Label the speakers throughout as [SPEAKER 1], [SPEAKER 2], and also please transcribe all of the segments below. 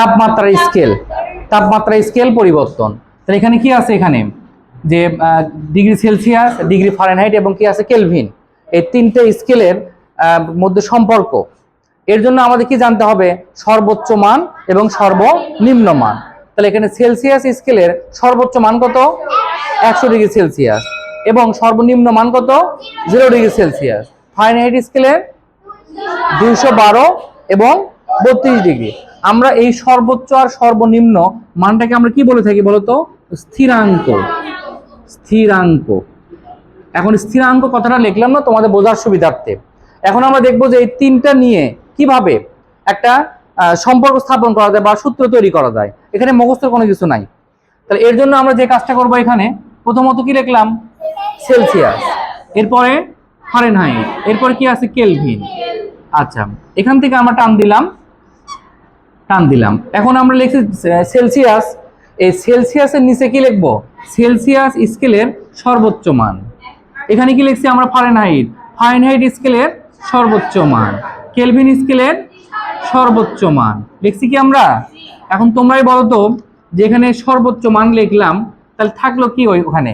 [SPEAKER 1] তাপমাত্রার স্কেল, তাপমাত্রার স্কেল পরিবর্তন। তাহলে এখানে কি আছে, এখানে যে ডিগ্রি সেলসিয়াস, ডিগ্রি ফারেনহাইট এবং কি আছে কেলভিন, এই তিনটে স্কেলের মধ্যে সম্পর্ক। এর জন্য আমাদের কি জানতে হবে, সর্বোচ্চ মান এবং সর্বনিম্ন মান। তাহলে এখানে সেলসিয়াস স্কেলের সর্বোচ্চ মান কত, 100 ডিগ্রি সেলসিয়াস, এবং সর্বনিম্ন মান কত, 0 ডিগ্রি সেলসিয়াস। ফারেনহাইট স্কেলের 212 এবং 32 ডিগ্রি। আমরা এই সর্বোচ্চ আর সর্বনিম্ন মানটাকে আমরা কি বলে থাকি বলতো, স্থিরাঙ্ক। স্থিরাঙ্ক। এখন স্থিরাঙ্ক কথাটা লিখলাম না তোমাদের বোঝার সুবিধার্থে। এখন আমরা দেখবো যে এই তিনটা নিয়ে কিভাবে একটা সম্পর্ক স্থাপন করা যায় বা সূত্র তৈরি করা যায়। এখানে মুখস্থের কোনো কিছু নাই। তাহলে এর জন্য আমরা যে কাজটা করবো, এখানে প্রথমত কি লিখলাম, সেলসিয়াস, এরপরে ফারেনহাইট, এরপরে কি আছে কেলভিন। আচ্ছা, এখান থেকে আমরা টান দিলাম। এখন আমরা লিখছি সেলসিয়াস। এই সেলসিয়াসের নিচে কি লিখবো, সেলসিয়াস স্কেলের সর্বোচ্চ মান। এখানে কি লিখছি আমরা, ফারেনহাইট, ফারেনহাইট স্কেলের সর্বোচ্চ মান, কেলভিন স্কেলের সর্বোচ্চ মান লিখছি কি আমরা। এখন তোমরাই বলো তো, যে এখানে সর্বোচ্চ মান লিখলাম, তাহলে থাকলো কি ওখানে,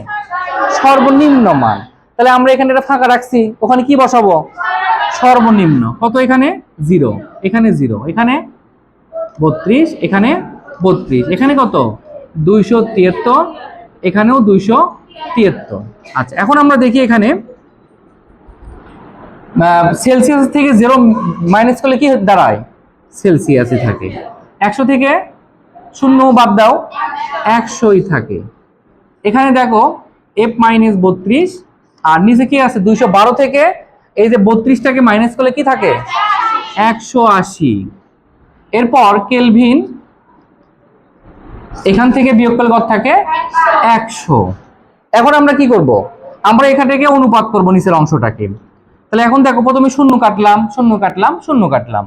[SPEAKER 1] সর্বনিম্ন মান। তাহলে আমরা এখানে একটা ফাঁকা রাখছি, ওখানে কি বসাবো, সর্বনিম্ন কত, এখানে 0, এখানে 0, এখানে 32, এখানে 32, এখানে কত 273, এখানেও 273। আচ্ছা, এখন আমরা দেখি এখানে সেলসিয়াস থেকে 0 মাইনাস করলে কি দাঁড়ায়, সেলসিয়াসে থাকে। 100 থেকে 0 বাদ দাও, 100ই থাকে। এখানে দেখো F মাইনাস 32, আর নিচে কি আছে 212 থেকে এই যে 32টাকে মাইনাস করলে কি থাকে, 180। এরপর কেলভিন, এখান থেকে বিয়োগ করলে কত থাকে, 100। এখন আমরা কি করব, আমরা এখান থেকে অনুপাত করব নিচের অংশটাকে। তাহলে এখন দেখো, প্রথমে 0 কাটলাম, 0 কাটলাম, 0 কাটলাম।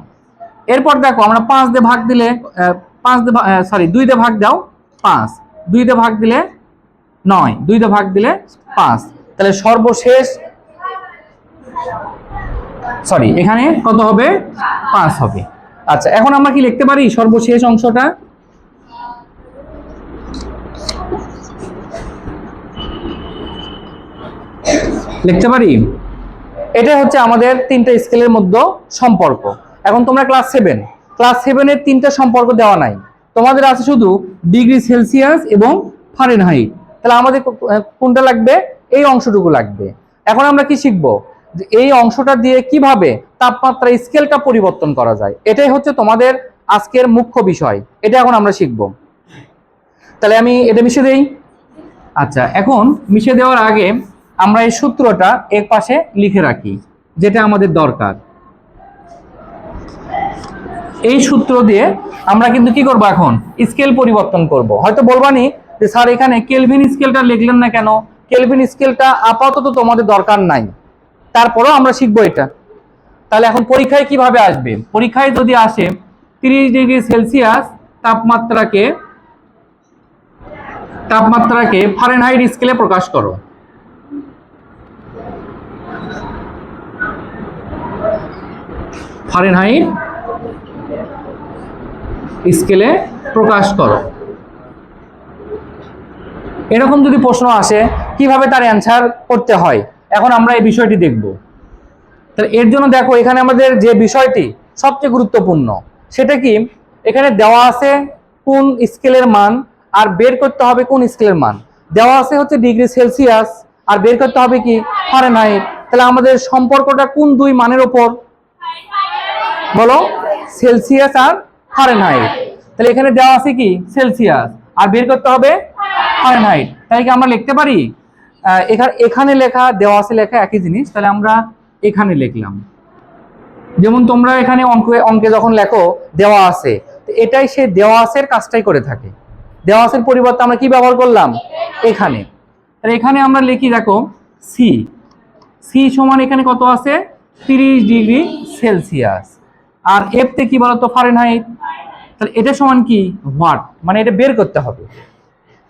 [SPEAKER 1] এরপর দেখো আমরা 5 দিয়ে ভাগ দিলে, 2 দিয়ে ভাগ দাও 5, 2 দিয়ে ভাগ দিলে 9, 2 দিয়ে ভাগ দিলে 5। তাহলে সর্বশেষ এখানে কত হবে, 5 হবে। আচ্ছা, এখন আমরা কি লিখতে পারি সর্বশেষ অংশটা, লিখতে পারি। এটা হচ্ছে আমাদের তিনটা স্কেলের মধ্যে সম্পর্ক। এখন তোমরা ক্লাস 7-এর তিনটা সম্পর্ক দেওয়া নাই, তোমাদের আছে শুধু ডিগ্রি সেলসিয়াস এবং ফারেনহাইট। তাহলে আমাদের কোনটা লাগবে, এই অংশটুকু লাগবে। এখন আমরা কি শিখবো, যে এই অংশটা দিয়ে কিভাবে তাপমাত্রা স্কেলটা পরিবর্তন করা যায়। এটাই হচ্ছে তোমাদের আজকের মুখ্য বিষয়, এটা এখন আমরা শিখবো। তাহলে আমি এটা মিশিয়ে দেই। আচ্ছা, এখন মিশিয়ে দেওয়ার আগে আমরা এই সূত্রটা এক পাশে লিখে রাখি, যেটা আমাদের দরকার। এই সূত্র দিয়ে আমরা কিন্তু কি করব, এখন স্কেল পরিবর্তন করব। হয়তো বলবানি যে স্যার এখানে কেলভিন স্কেলটা লিখলেন না কেন, কেলভিন স্কেলটা আপাতত তোমাদের দরকার নাই, তারপরেও আমরা শিখবো এটা। তাহলে এখন পরীক্ষায় কিভাবে আসবে, পরীক্ষায় যদি আসে 30 ডিগ্রি সেলসিয়াস তাপমাত্রাকে ফারেনহাইট স্কেলে প্রকাশ করো। ফারেনহাইট স্কেলে প্রকাশ করো, এরকম যদি প্রশ্ন আসে কিভাবে তার অ্যান্সার করতে হয়, এখন আমরা এই বিষয়টি দেখব। তাহলে এর জন্য দেখো, এখানে আমাদের যে বিষয়টি সবচেয়ে গুরুত্বপূর্ণ, সেটা কি, এখানে দেওয়া আছে কোন স্কেলের মান, আর বের করতে হবে কোন স্কেলের মান। দেওয়া আছে হচ্ছে ডিগ্রি সেলসিয়াস, আর বের করতে হবে কি, ফারেনহাইট। তাহলে আমাদের সম্পর্কটা কোন দুই মানের উপর বলো, সেলসিয়াস আর ফারেনহাইট। তাহলে এখানে দেওয়া আছে কি, সেলসিয়াস, আর বের করতে হবে ফারেনহাইট। তাই কি আমরা লিখতে পারি, এখানে লেখা দেওয়া আছে লেখা একই জিনিস, তাহলে আমরা এখানে লিখলাম। যেমন তোমরা এখানে অঙ্কে যখন লেখো দেওয়া আছে, এটাই সে দেওয়া আছের কাজটাই করে থাকে। দেওয়া আছের পরিবর্তে আমরা কি ব্যবহার করলাম, এখানে। তাহলে এখানে আমরা লিখি, দেখো সি সমান এখানে কত আছে, 30 ডিগ্রি সেলসিয়াস, আর এফ তে কি বলতো, ফারেনহাইট। তাহলে এটা সমান কি, হোয়াট, মানে এটা বের করতে হবে।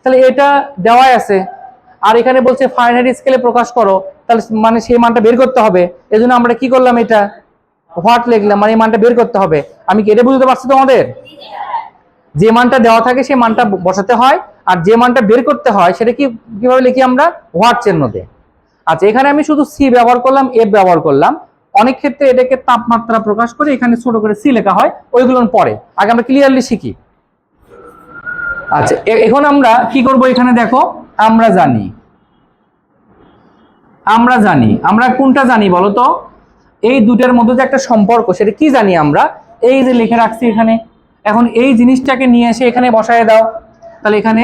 [SPEAKER 1] তাহলে এটা দেওয়াই আছে, আর এখানে বলছে ফারেনহাইট স্কেলে প্রকাশ করো, তাহলে মানে সেই মানটা বের করতে হবে। এজন্য আমরা কি করলাম, এটা হোয়াট লিখলাম, মানে এই মানটা বের করতে হবে। আমি কি এটা বুঝতে পারছি তোমাদের? যে মানটা দেওয়া থাকে সেই মানটা বসাতে হয়, আর যে মানটা বের করতে হয় সেটা কিভাবে লিখি আমরা, হোয়াট চিহ্ন দিয়ে। আচ্ছা, এখানে আমি শুধু সি ব্যবহার করলাম, এফ ব্যবহার করলাম। অনেক ক্ষেত্রে এটাকে তাপমাত্রা প্রকাশ করে এখানে ছোট করে সি লেখা হয়, ওইগুলো পরে, আগে আমরা ক্লিয়ারলি শিখি। আচ্ছা, এখন আমরা কি করব, এখানে দেখো আমরা জানি আমরা কোনটা জানি বলো তো, এই দুটার মধ্যে যে একটা সম্পর্ক সেটা কি জানি আমরা, এই যে লিখে রাখছি এখানে। এখন এই জিনিসটাকে নিয়ে এসে এখানে বসায় দাও, তাহলে এখানে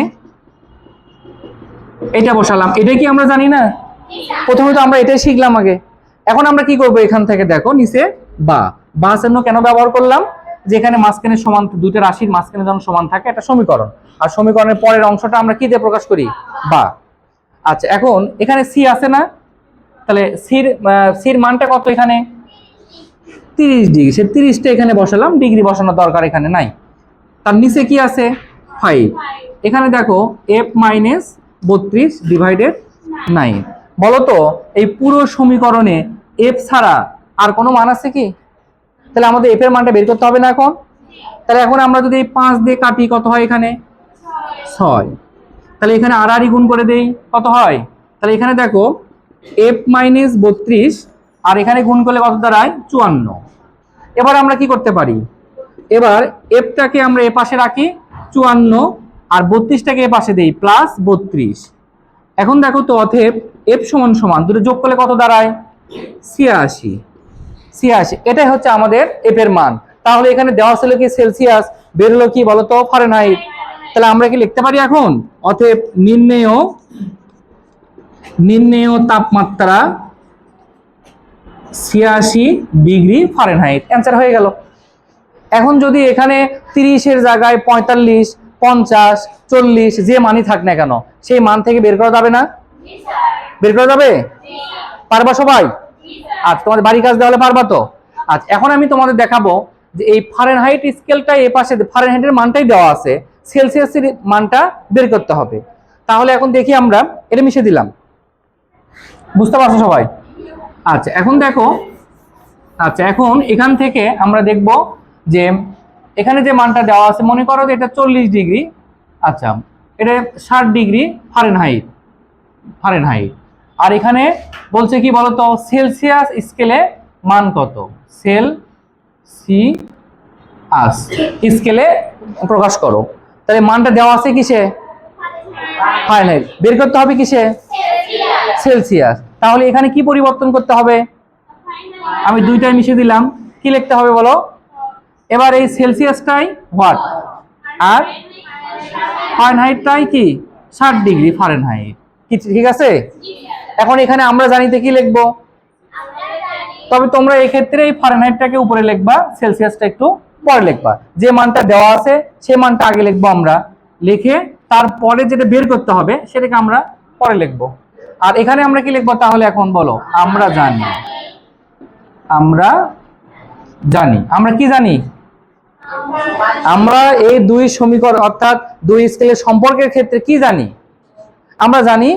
[SPEAKER 1] এটা বসালাম, এটাই কি আমরা জানি না? প্রথমে তো আমরা এটাই শিখলাম আগে। এখন আমরা কি করব, এখান থেকে দেখো নিচে বা চিহ্ন কেন ব্যবহার করলাম, যেখানে মাঝখানে সমান, দুটো রাশির মাঝখানে যখন সমান থাকে একটা সমীকরণ, আর সমীকরণের পরের অংশটা আমরা কি দিয়ে প্রকাশ করি, বা। আচ্ছা, এখন এখানে সি আছে না, তাহলে সির মানটা কত এখানে, 30 ডিগ্রি, সে 30টা এখানে বসালাম, ডিগ্রি বসানোর দরকার এখানে নাই। তার নিচে কি আছে, 5। এখানে দেখো f মাইনাস 32 ডিভাইডেড 9। বলো তো এই পুরো সমীকরণে f ছাড়া আর কোনো মান আছে কি? তাহলে আমাদের f এর মানটা বের করতে হবে না এখন। তাহলে এখন আমরা যদি 5 দিয়ে কাটি কত হয়, এখানে 6। তাহলে এখানে আর গুণ করে দেই, কত হয়? তাহলে এখানে দেখো f মাইনাস 32 আর এখানে গুণ করলে কত দাঁড়ায়, 54। এবার আমরা কি করতে পারি, এবার এফটাকে আমরা এ পাশে রাখি 54, আর 32টাকে এ পাশে দেই প্লাস 32। এখন দেখো তো অতএব এফ সমান সমান দুটো যোগ করলে কত দাঁড়ায়, 86। এটাই হচ্ছে আমাদের এফ এর মান। তাহলে এখানে দেওয়া ছিল কি সেলসিয়াস, বের হলো কি বলতো, ফারেনহাইট। তাহলে আমরা কি লিখতে পারি এখন, অতএব নির্ণেয় তাপমাত্রা 86 ডিগ্রি ফারেনহাইট, অ্যান্সার হয়ে গেল। এখন যদি এখানে 30-এর জায়গায় 45, 50, 40 যে মানই থাক না কেন, সেই মান থেকে বের করা যাবে না? বের করা যাবে, পারবা সবাই? আচ্ছা, তোমাদের বাড়ি কাজ দেওয়া হলে পারবা তো? আচ্ছা, এখন আমি তোমাদের দেখাবো যে এই ফারেনহাইট স্কেলটা এই পাশে ফারেনহাইটের মানটাই দেওয়া আছে, সেলসিয়াসের মানটা বের করতে হবে। তাহলে এখন দেখি আমরা এটা মিশে দিলাম, বুঝতে পারছো সবাই? আচ্ছা, এখন দেখো, আচ্ছা এখন এখান থেকে আমরা দেখব যে এখানে যে মানটা দেওয়া আছে, মনে করো যে এটা 40 ডিগ্রি, আচ্ছা এটা 60 ডিগ্রি ফারেনহাইট, আর এখানে বলছে কি বলতো, সেলসিয়াস স্কেলে মান কত, সেলসিয়াস স্কেলে প্রকাশ করো। তাহলে মানটা দেওয়া আছে কিসে, ফারেনহাইট, বের করতে হবে কিসে, সেলসিয়াস। তাহলে এখানে কি পরিবর্তন করতে হবে, আমি দুইটাই মিশিয়ে দিলাম, কি লিখতে হবে বলো? এবার এই সেলসিয়াসটাই হোয়াট, আর ফারেনহাইটটাই কি 60 ডিগ্রি ফারেনহাইট, ঠিক আছে? এখন এখানে আমরা জানিতে কি লিখবো, তবে তোমরা এই ক্ষেত্রে এই ফারেনহাইটটাকে উপরে লিখবা, সেলসিয়াসটা একটু পরে লিখবা। যে মানটা দেওয়া আছে সেই মানটা আগে লিখবো আমরা, লিখে তারপরে যেটা বের করতে হবে সেটাকে আমরা পরে লিখবো। আর এখানে আমরা কি লিখবো তাহলে, এখন বলো, আমরা জানি আমরা কি জানি, আমরা এই দুই সমীকরণ অর্থাৎ দুই স্কেলের সম্পর্কের ক্ষেত্রে কি জানি, আমরা জানি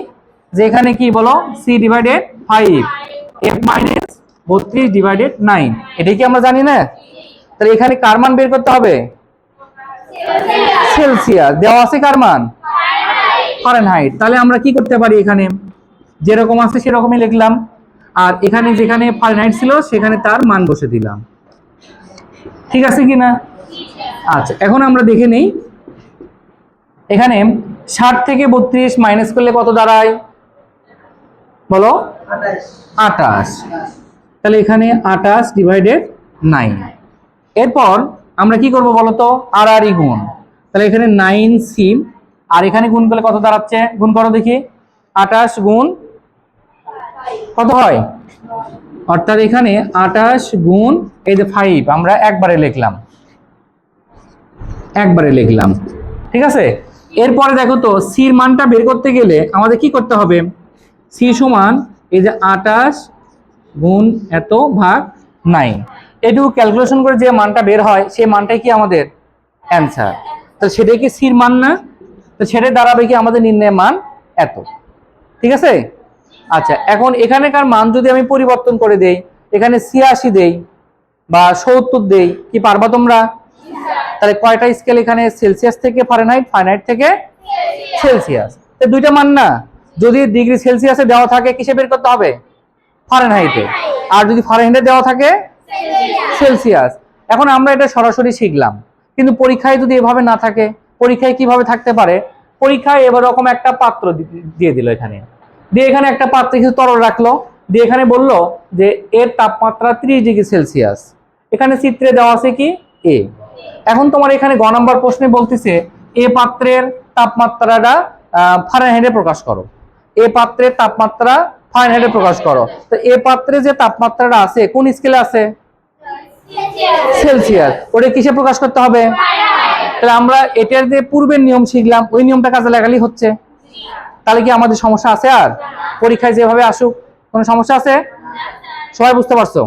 [SPEAKER 1] যে এখানে কি বলো, C divided 5, F minus 32 divided 9, এটাই কি আমরা জানি না? তাহলে এখানে কার মান বের করতে হবে, সেলসিয়াস, দেওয়া আছে কার মান, ফারেনহাইট। তাহলে আমরা কি করতে পারি, এখানে যেরকম আছে সেরকমই লিখলাম, আর এখানে যেখানে ফারেনহাইট ছিল সেখানে তার মান বসে দিলাম, ঠিক আছে কিনা? আচ্ছা, এখন আমরা দেখে নেই, এখানে 60 থেকে 32 মাইনাস করলে কত দাঁড়ায় বলো, 28। তাহলে এখানে 28 ডিভাইডেড 9। এরপর আমরা কি করব বলতো, আর গুণ, তাহলে এখানে 9c, আর এখানে গুণ করলে কত দাঁড়াচ্ছে, গুণ করো দেখি, 28 গুণ কত হয়, অর্থাৎ এখানে 28 গুণ এই যে 5 আমরা একবারে লিখলাম, ঠিক আছে? এরপরে দেখো তো সির মানটা বের করতে গেলে আমাদের কি করতে হবে, সি সমান এই যে 28 গুণ এত ভাগ 9, এটুকু ক্যালকুলেশন করে যে মানটা বের হয় সেই মানটাই কি আমাদের অ্যান্সার। তো সেটাই কি সির মান না? তো সেটাই দাঁড়াবে কি আমাদের নির্ণয়ের মান এত, ঠিক আছে? আচ্ছা, এখন এখানেকার মান যদি আমি পরিবর্তন করে দেই, এখানে 86 দেই বা 70 দেই, কি পারবা তোমরা? তাহলে কয়টা স্কেল এখানে? সেলসিয়াস থেকে ফারেনহাইট, ফারেনহাইট থেকে সেলসিয়াস। তো দুইটা মান না, যদি ডিগ্রি সেলসিয়াসে দেওয়া থাকে কিসে বের করতে হবে? ফারেনহাইটে। আর যদি ফারেনহাইটে দেওয়া থাকে সেলসিয়াস। এখন আমরা এটা সরাসরি শিখলাম, কিন্তু পরীক্ষায় যদি এভাবে না থাকে, পরীক্ষায় কিভাবে থাকতে পারে? পরীক্ষায় এবার রকম একটা পাত্র দিয়ে দিল এখানে, দিয়ে এখানে একটা পাত্রে কিছু তরল রাখলো, দিয়ে এখানে বললো যে এর তাপমাত্রা 30 ডিগ্রি সেলসিয়াস। এখানে চিত্রে দেওয়া আছে কি? এ। এখন তোমার এখানে গ নম্বর প্রশ্নে বলতেছে এ পাত্রের তাপমাত্রাটা ফারেনহাইটে প্রকাশ করো। এ পাত্রের তাপমাত্রা ফারেনহাইটে প্রকাশ করো। তো এ পাত্রে যে তাপমাত্রাটা আছে কোন স্কেলে আছে? সেলসিয়াস। ওটা কিসে প্রকাশ করতে হবে? তাহলে আমরা এটার যে পূর্বের নিয়ম শিখলাম ওই নিয়মটা কাজে লাগালেই হচ্ছে। তাহলে কি আমাদের সমস্যা আছে? আর পরীক্ষায় যেভাবে আসুক কোনো সমস্যা আছে? সবাই বুঝতে পারছো?